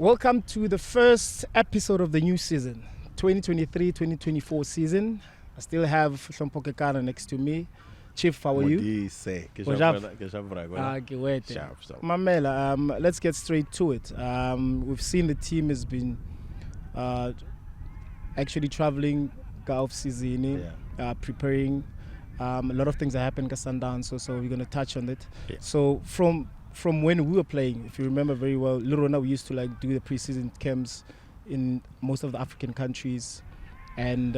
Welcome to the first episode of the new season, 2023-2024 season. I still have Hlompho Kekana next to me. Chief, how are you? Modise. Mamela, let's get straight to it. We've seen the team has been actually traveling off season, preparing. A lot of things that happened in Sundowns, so we're going to touch on it. Yeah. So from when we were playing, if you remember very well, Lorona, we used to do the preseason camps in most of the African countries, and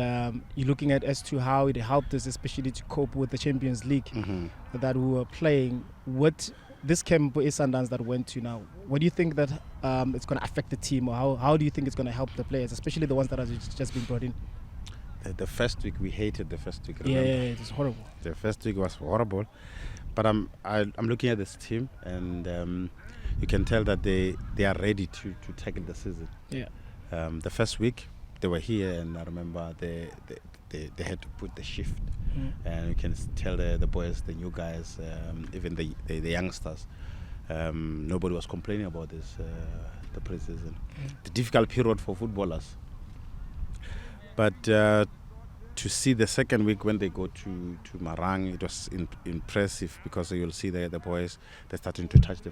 you're looking at as to how it helped us, especially to cope with the Champions League that we were playing. What this camp is Sundowns that went to now, what do you think that it's going to affect the team, or how do you think it's going to help the players, especially the ones that have just been brought in? The first week, we hated the first week. Remember? Yeah, it was horrible. The first week was horrible. But I'm looking at this team, and you can tell that they are ready to tackle the season. Yeah. The first week they were here, and I remember they had to put the shift, and you can tell the boys, the new guys, even the youngsters. Nobody was complaining about this, the preseason. The difficult period for footballers. But to see the second week when they go to Marang, it was impressive, because you'll see the boys, they're starting to touch the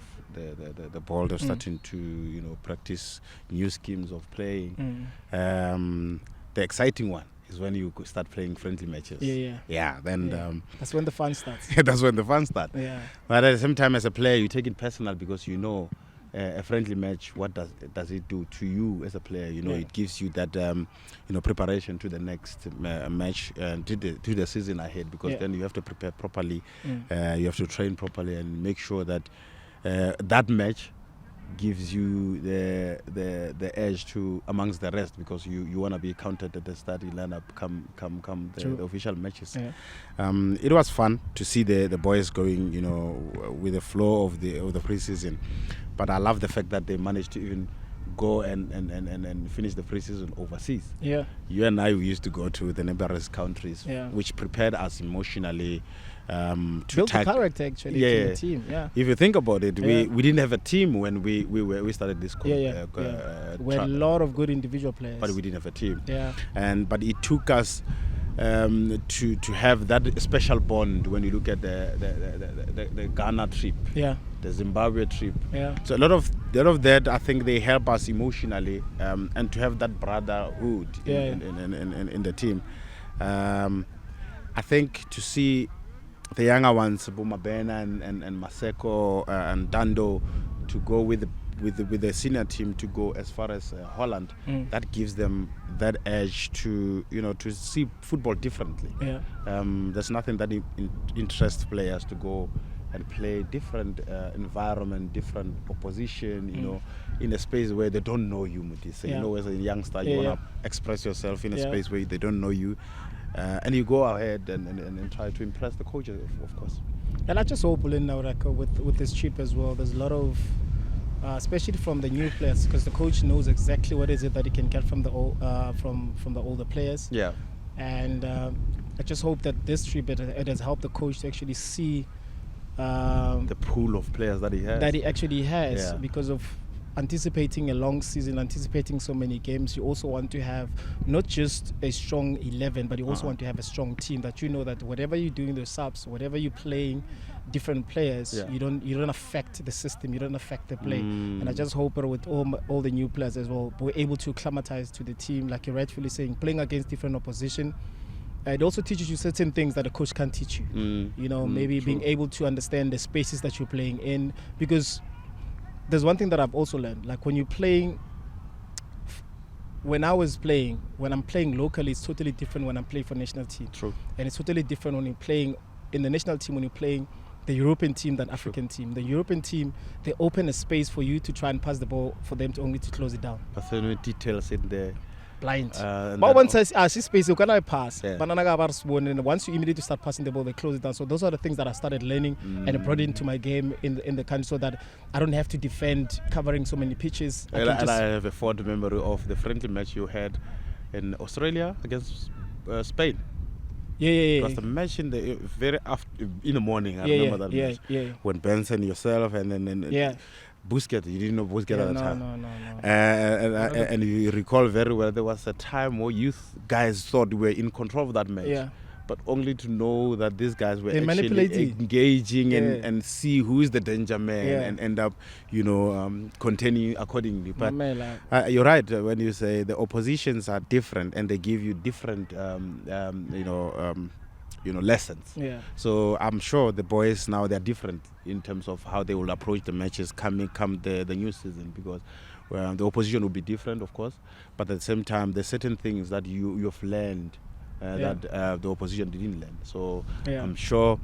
ball, they're starting to practice new schemes of playing. The exciting one is when you start playing friendly matches. Then that's when the fun starts. That's when the fun starts. Yeah. But at the same time, as a player, you take it personal, because you know a friendly match, what does it do to you as a player? It gives you that preparation to the next match and to the season ahead, because then you have to prepare properly. You have to train properly and make sure that that match gives you the edge to amongst the rest, because you want to be counted at the starting lineup come the official matches. It was fun to see the boys going with the flow of the preseason, but I love the fact that they managed to even go and finish the preseason overseas. You and I, we used to go to the neighboring countries, which prepared us emotionally to build the character actually to the team. If you think about it, we didn't have a team when we started this we had a lot of good individual players, but we didn't have a team. But it took us to have that special bond. When you look at the Ghana trip, the Zimbabwe trip, so a lot of that, I think they help us emotionally, and to have that brotherhood in the team. I think to see the younger ones, Bumabena and Maseko and Dando, to go with the senior team to go as far as Holland, that gives them that edge to see football differently. There's nothing that interests players to go and play different environment, different opposition, in a space where they don't know you, Modise. As a youngster, you want to express yourself in a space where they don't know you. And you go ahead and try to impress the coaches, of course. And I just hope with this trip as well, there's a lot of, especially from the new players, because the coach knows exactly what is it that he can get from the older players. And I just hope that this trip it has helped the coach to actually see the pool of players that he actually has, because of anticipating a long season, anticipating so many games. You also want to have not just a strong 11, but you also want to have a strong team, that that whatever you're doing, the subs, whatever you're playing, different players, you don't affect the system, you don't affect the play. And I just hope with all the new players as well, we're able to acclimatize to the team, like you're rightfully saying, playing against different opposition. It also teaches you certain things that a coach can't teach you. Maybe true. Being able to understand the spaces that you're playing in, because there's one thing that I've also learned, like when you're playing, when I'm playing locally, it's totally different when I'm playing for national team. True. And it's totally different when you're playing in the national team, when you're playing the European team than African team. The European team, they open a space for you to try and pass the ball, for them to only to close it down. But there are no details in there. Blind. But once I see space, you can pass. But once you immediately start passing the ball, they close it down. So those are the things that I started learning and brought into my game in the country, so that I don't have to defend covering so many pitches. I have a fond memory of the friendly match you had in Australia against Spain. It was the match in the morning. I remember that match. When Benson, yourself, and then Busquets. You didn't know Busquets at the time. No. And you recall very well, there was a time where youth guys thought we were in control of that match. Yeah. But only to know that these guys were They actually engaging and see who is the danger man and end up, containing accordingly. But you're right when you say the oppositions are different and they give you different, lessons. Yeah. So I'm sure the boys now, they're different in terms of how they will approach the matches come the new season, because the opposition will be different, of course, but at the same time there's certain things that you've learned that the opposition didn't learn. So I'm sure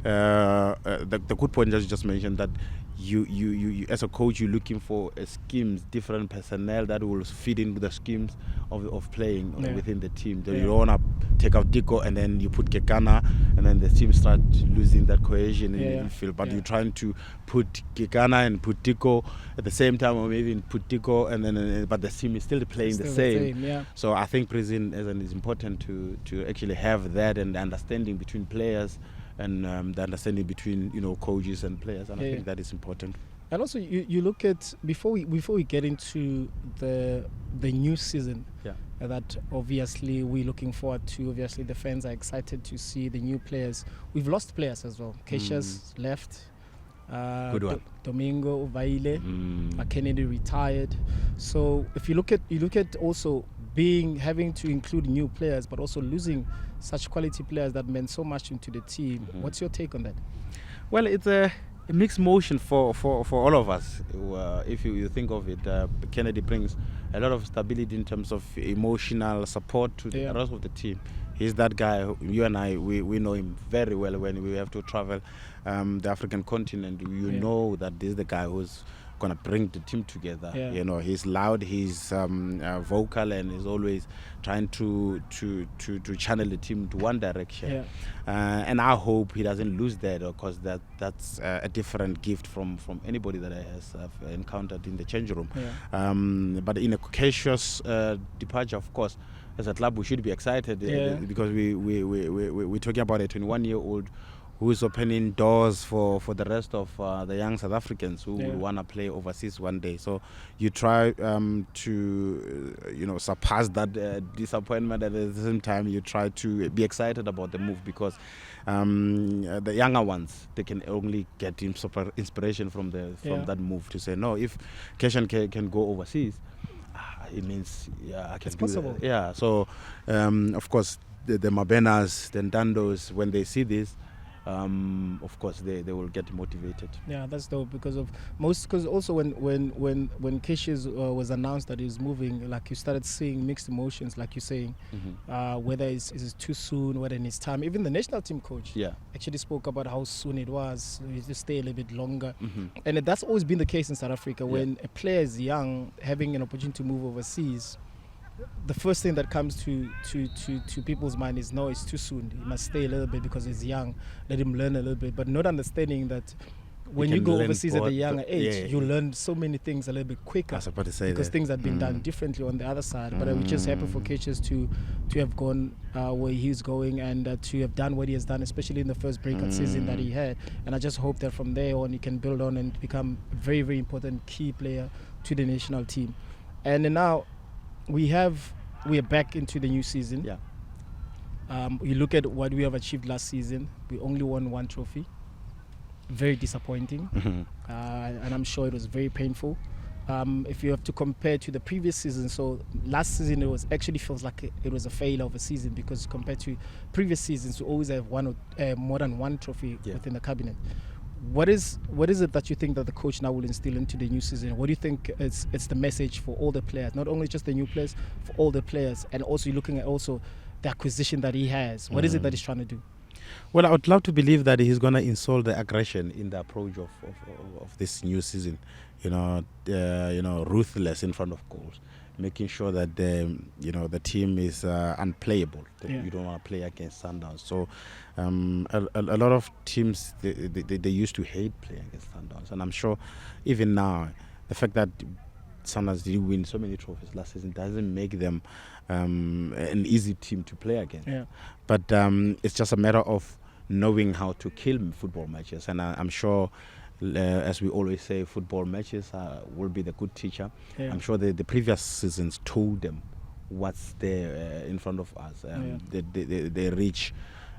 the good point that you just mentioned, that you as a coach, you're looking for schemes, different personnel that will fit in with the schemes of playing within the team. You don't want to take out Teko and then you put Kekana and then the team start losing that cohesion in the field. But you're trying to put Kekana and put Teko at the same time, or maybe put Teko and then but the team is still playing the same. So I think Preseason is important to actually have that and the understanding between players and the understanding between coaches and players, and I think that is important. And also, you look at before we get into the new season, that obviously we're looking forward to. Obviously, the fans are excited to see the new players. We've lost players as well. Keisha's left. Good one. Domingo Vaile, Kennedy retired. So if you look at also having to include new players, but also losing such quality players that meant so much into the team. What's your take on that? Well, it's a mixed motion for all of us. If you think of it, Kennedy brings a lot of stability in terms of emotional support to the rest of the team. He's that guy. You and I, we know him very well when we have to travel the African continent. You know that this is the guy who's going to bring the team together. He's loud, he's vocal, and he's always trying to channel the team to one direction. And I hope he doesn't lose that, because that's a different gift from anybody that I've encountered in the change room. But in a cautious departure, of course, as a club we should be excited because we're talking about a 21-year-old who is opening doors for the rest of the young South Africans who will want to play overseas one day. So you try to surpass that disappointment, at the same time you try to be excited about the move, because the younger ones, they can only get inspiration from that move to say, no, if Keshan can go overseas, it means I can do possible. that. Yeah, so of course the Mabenas, the Ndandos, when they see this, of course they will get motivated. Yeah, that's dope, because also when Cassius was announced that he was moving, like, you started seeing mixed emotions, like you're saying, whether it's too soon, whether in his time. Even the national team coach actually spoke about how soon it was to stay a little bit longer, and that's always been the case in South Africa. When a player is young, having an opportunity to move overseas, the first thing that comes to people's mind is, no, it's too soon. He must stay a little bit because he's young. Let him learn a little bit, but not understanding that when you go overseas at a younger age, you learn so many things a little bit quicker. I was about to say because things have been done differently on the other side. But we're just happy for Cassius to have gone where he's going and to have done what he has done, especially in the first breakout season that he had. And I just hope that from there on he can build on and become a very, very important key player to the national team. And then now we are back into the new season. You look at what we have achieved last season. We only won one trophy. Very disappointing. And I'm sure it was very painful. If you have to compare to the previous season, so last season feels like it was a failure of a season, because compared to previous seasons, we always have more than one trophy within the cabinet. What is it that you think that the coach now will instill into the new season? What do you think it's the message for all the players, not only just the new players, for all the players, and also you're looking at also the acquisition that he has? What is it that he's trying to do? Well, I would love to believe that he's going to install the aggression in the approach of this new season. Ruthless in front of goals, making sure that the team is unplayable. You don't want to play against Sundowns. So a lot of teams they used to hate playing against Sundowns, and I'm sure even now the fact that Sundowns did win so many trophies last season doesn't make them an easy team to play against. But it's just a matter of knowing how to kill football matches, and I'm sure as we always say, football matches will be the good teacher. Yeah. I'm sure the previous seasons told them what's there in front of us. They reach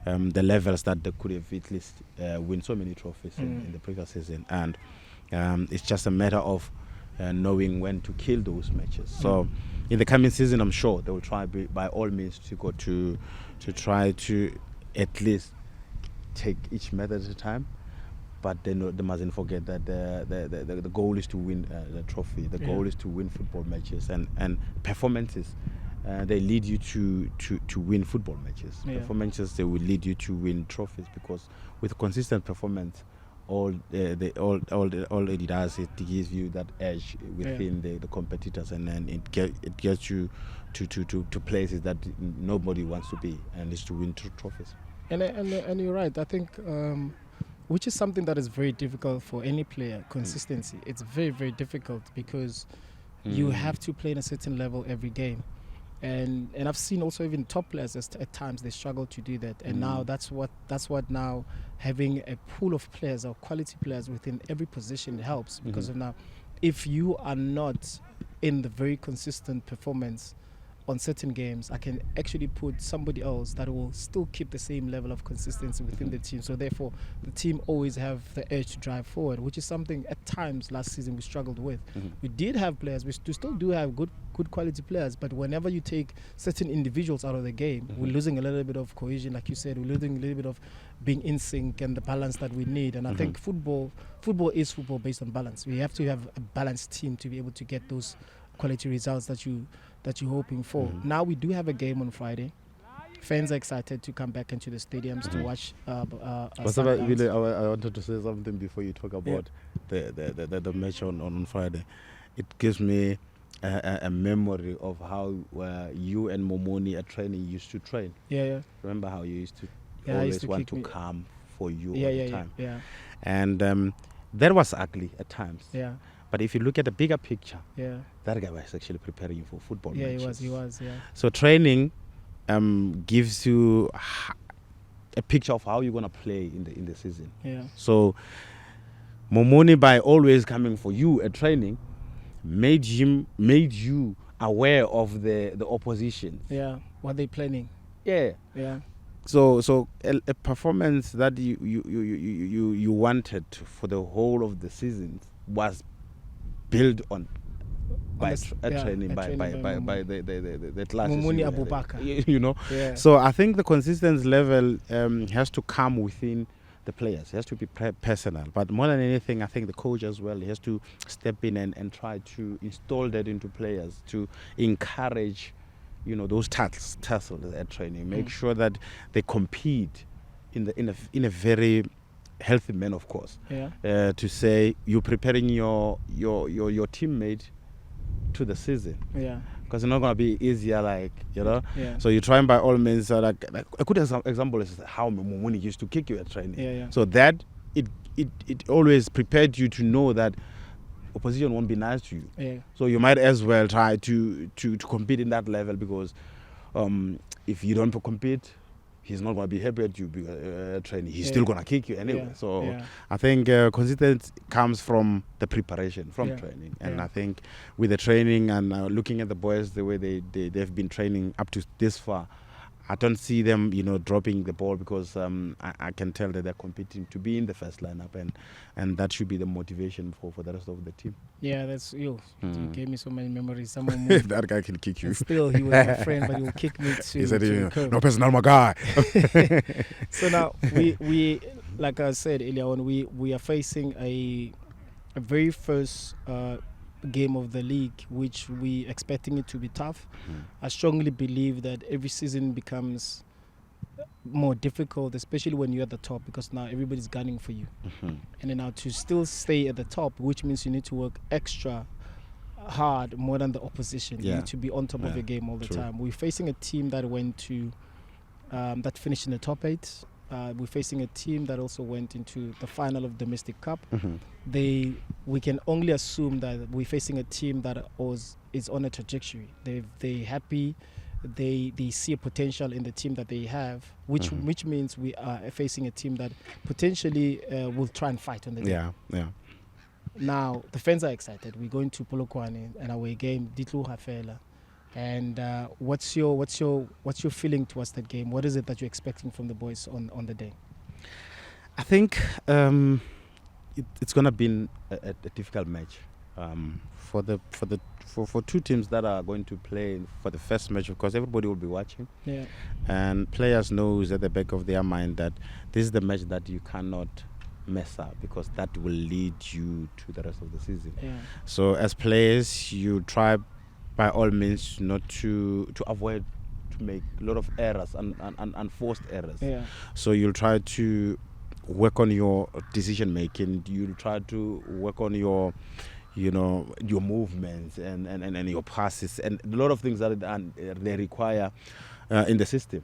the levels that they could have at least win so many trophies in the previous season. And it's just a matter of knowing when to kill those matches. So in the coming season, I'm sure they will try by all means to go to try to at least take each match at a time. But they mustn't forget that the goal is to win the trophy. The goal is to win football matches and performances. They lead you to win football matches. Performances, they will lead you to win trophies, because with consistent performance, all it does is it gives you that edge within the competitors, and then it gets you to places that nobody wants to be, and it's to win trophies. And you're right. I think. Which is something that is very difficult for any player, consistency. It's very, very difficult, because you have to play in a certain level every game. And I've seen also even top players at times they struggle to do that. And now that's what now having a pool of players or quality players within every position helps, because of now, if you are not in the very consistent performance on certain games, I can actually put somebody else that will still keep the same level of consistency within the team. So therefore, the team always have the edge to drive forward, which is something at times last season we struggled with. We did have players, we still do have good quality players, but whenever you take certain individuals out of the game, we're losing a little bit of cohesion, like you said. We're losing a little bit of being in sync and the balance that we need. And I think football is football based on balance. We have to have a balanced team to be able to get those quality results that you're hoping for. Now we do have a game on Friday. Fans are excited to come back into the stadiums to watch. I wanted to say something before you talk about the match on Friday. It gives me a memory of how you and Momoni at training used to train. Remember how you used to always want to come for you all the time. And that was ugly at times. But if you look at the bigger picture, that guy was actually preparing you for football matches. He was. So training gives you a picture of how you're going to play in the season. So Momoni, by always coming for you at training, made you aware of the opposition. What they planning. So a performance that you wanted for the whole of the season was built on training by the classes. Mumuni Abubakar. You know. So I think the consistency level has to come within the players. It has to be personal. But more than anything, I think the coach as well, he has to step in and try to install that into players, to encourage, those tussles at training. Make sure that they compete in a very healthy manner, of course. To say you're preparing your teammate to the season. Because it's not going to be easier, So you try and by all means, like a good example is how Momoni used to kick you at training. So that it always prepared you to know that opposition won't be nice to you. So you might as well try to compete in that level, because if you don't compete, he's not going to be happy at you training. He's still going to kick you anyway. So I think consistency comes from the preparation, from training. And I think with the training and looking at the boys, the way they've been training up to this far, I don't see them, dropping the ball, because I can tell that they're competing to be in the first lineup, and that should be the motivation for the rest of the team. That's you. You gave me so many memories. Someone moved. That guy can kick you. And still, he was my friend, but he will kick me too. He said, no personal, my guy. So now we like I said earlier on, we are facing a very first game of the league, which we expecting it to be tough. I strongly believe that every season becomes more difficult, especially when you're at the top, because now everybody's gunning for you. And then now to still stay at the top, which means you need to work extra hard more than the opposition. You need to be on top of your game all the time. We're facing a team that went to that finished in the top 8. We're facing a team that also went into the final of Domestic Cup. We can only assume that we're facing a team that is on a trajectory. They're happy they see a potential in the team that they have, which means we are facing a team that potentially will try and fight on the day. Yeah. Now the fans are excited. We're going to Polokwane and away game Ditlu Hafela. And what's your feeling towards that game? What is it that you're expecting from the boys on the day? I think it's gonna be a difficult match for two teams that are going to play for the first match. Of course, everybody will be watching, and players knows at the back of their mind that this is the match that you cannot mess up, because that will lead you to the rest of the season. So as players, you try by all means not to avoid to make a lot of errors and unforced errors. So you'll try to work on your decision making. You'll try to work on your movements and your passes and a lot of things that they require in the system.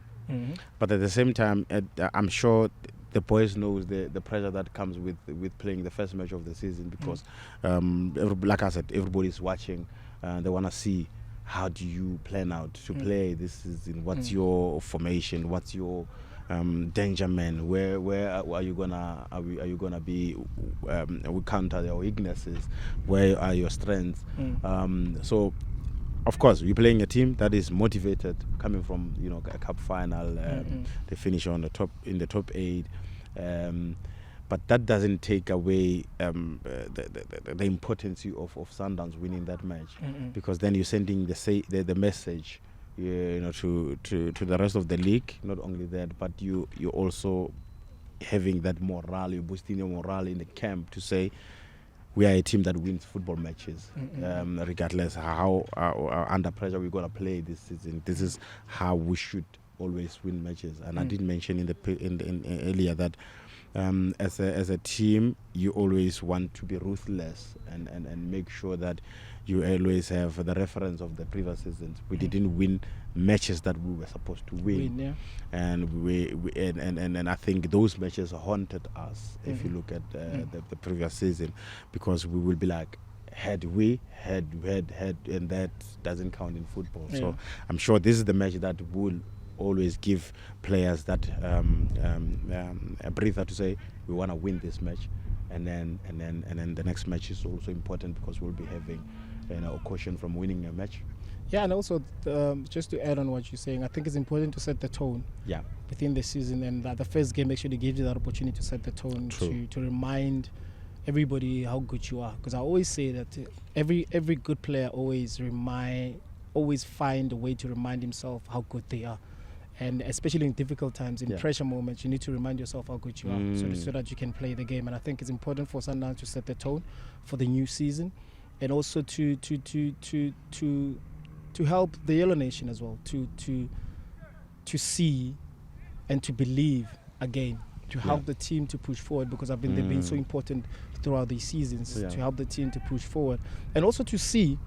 But at the same time, I'm sure the boys knows the pressure that comes with playing the first match of the season, because like I said, everybody's watching. They want to see how do you plan out to play this season. What's your formation? What's your danger man? Where are you gonna be? We counter your weaknesses. Where are your strengths? So, of course, we're playing a team that is motivated, coming from a cup final. They finish in the top 8. But that doesn't take away the importance of Sundowns winning that match, because then you're sending the message, to the rest of the league. Not only that, but you're also having that morale. You're boosting your morale in the camp to say we are a team that wins football matches, regardless how under pressure we're gonna play this season. This is how we should always win matches. And I did mention in earlier that. As a team, you always want to be ruthless and make sure that you always have the reference of the previous seasons. We didn't win matches that we were supposed to win, and we I think those matches haunted us. If you look at the previous season, because we will be like, had, and that doesn't count in football. So I'm sure this is the match that will always give players that a breather to say we want to win this match, and then the next match is also important, because we'll be having a caution from winning a match. And also just to add on what you're saying, I think it's important to set the tone within the season, and that the first game actually gives you that opportunity to set the tone, to remind everybody how good you are. Because I always say that every good player always find a way to remind himself how good they are. And especially in difficult times, in pressure moments, you need to remind yourself how good you are, so that you can play the game. And I think it's important for Sundowns to set the tone for the new season, and also to help the Yellow Nation as well, to see and to believe again, to help the team to push forward, because they've been so important throughout these seasons, to help the team to push forward, and also to see.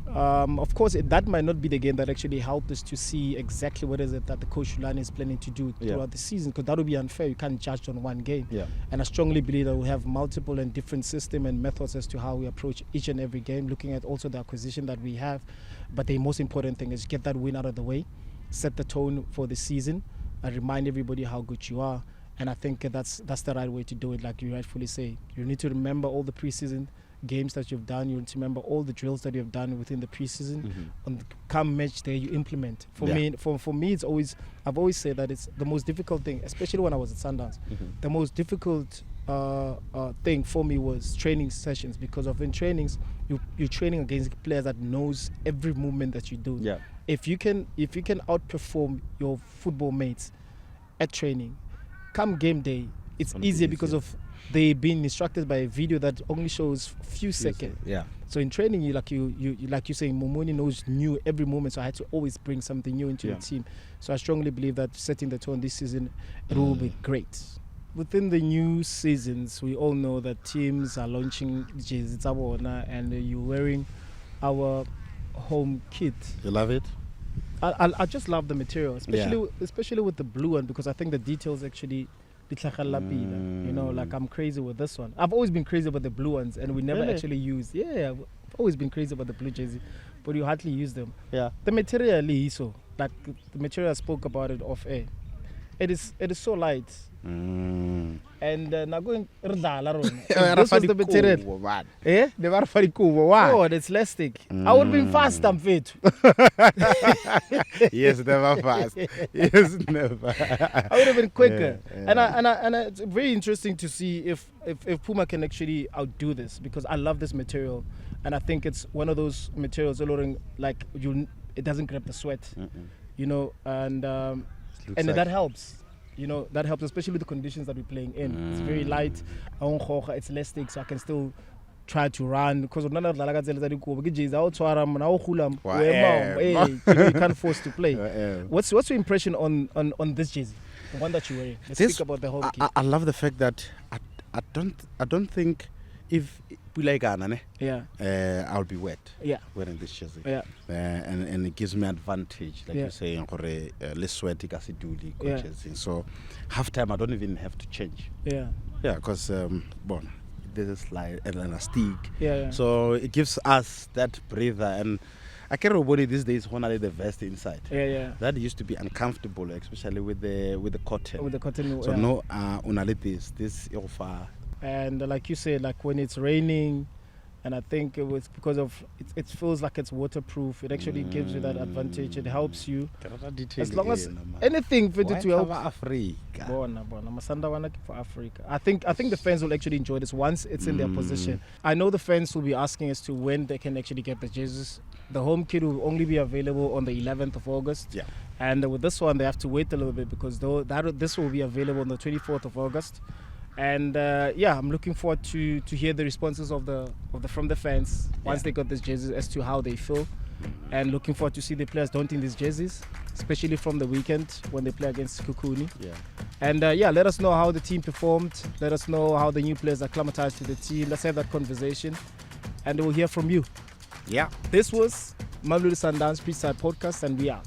Of course, that might not be the game that actually helped us to see exactly what is it that the coach Lani is planning to do throughout the season, because that would be unfair. You can't judge on one game. And I strongly believe that we have multiple and different systems and methods as to how we approach each and every game, looking at also the acquisition that we have. But the most important thing is get that win out of the way, set the tone for the season, and remind everybody how good you are. And I think that's the right way to do it, like you rightfully say. You need to remember all the preseason games that you've done. You need to remember all the drills that you've done within the preseason. On the come match day, you implement. For me, it's always, I've always said that it's the most difficult thing, especially when I was at Sundowns. The most difficult thing for me was training sessions, because in trainings, you're training against players that knows every movement that you do. If you can outperform your football mates at training, come game day, it's easier because of they've been instructed by a video that only shows few seconds. So in training, you like you saying, Momoni knew every moment, so I had to always bring something new into the team. So I strongly believe that setting the tone this season, it will be great. Within the new seasons, we all know that teams are launching jerseys, and you're wearing our home kit. You love it? I just love the material, especially with the blue one, because I think the details actually. Like I'm crazy with this one. I've always been crazy about the blue ones, and we never actually use. I've always been crazy about the blue jersey, but you hardly use them. The material is so. like the material I spoke about it off air. It is so light. And now going this was the material. Oh, that's elastic. I would have been fast, I'm fit. Yes, never fast. Yes, never. I would have been quicker. And it's very interesting to see if Puma can actually outdo this, because I love this material, and I think it's one of those materials like it doesn't grab the sweat, you know, and that helps. You know, that helps, especially with the conditions that we're playing in. It's very light, it's elastic, so I can still try to run. Because you can't force to play. What's your impression on this jersey, the one that you're wearing? Let's speak about the whole kit. I love the fact that I don't think if Kekana, I'll be wet wearing this jersey. And it gives me advantage, like you're saying, less sweaty jersey. So half time I don't even have to change. Because there's a slide and elastic. So it gives us that breather, and I can't remember these days when I had the vest inside. That used to be uncomfortable, especially with the cotton. With the cotton. So no, this offer. And like you said, like when it's raining, and I think it was because of it feels like it's waterproof. It actually gives you that advantage. It helps you. As long as anything fitted to help Africa. Masandawana for Africa. I think the fans will actually enjoy this once it's in their position. I know the fans will be asking as to when they can actually get the jerseys. The home kit will only be available on the 11th of August. And with this one, they have to wait a little bit, because this will be available on the 24th of August. And I'm looking forward to hear the responses from the fans once they got these jerseys as to how they feel, and looking forward to see the players donning these jerseys, especially from the weekend when they play against Kekana. And let us know how the team performed. Let us know how the new players are acclimatized to the team. Let's have that conversation, and we'll hear from you. This was Sundowns Pitchside podcast, and we out.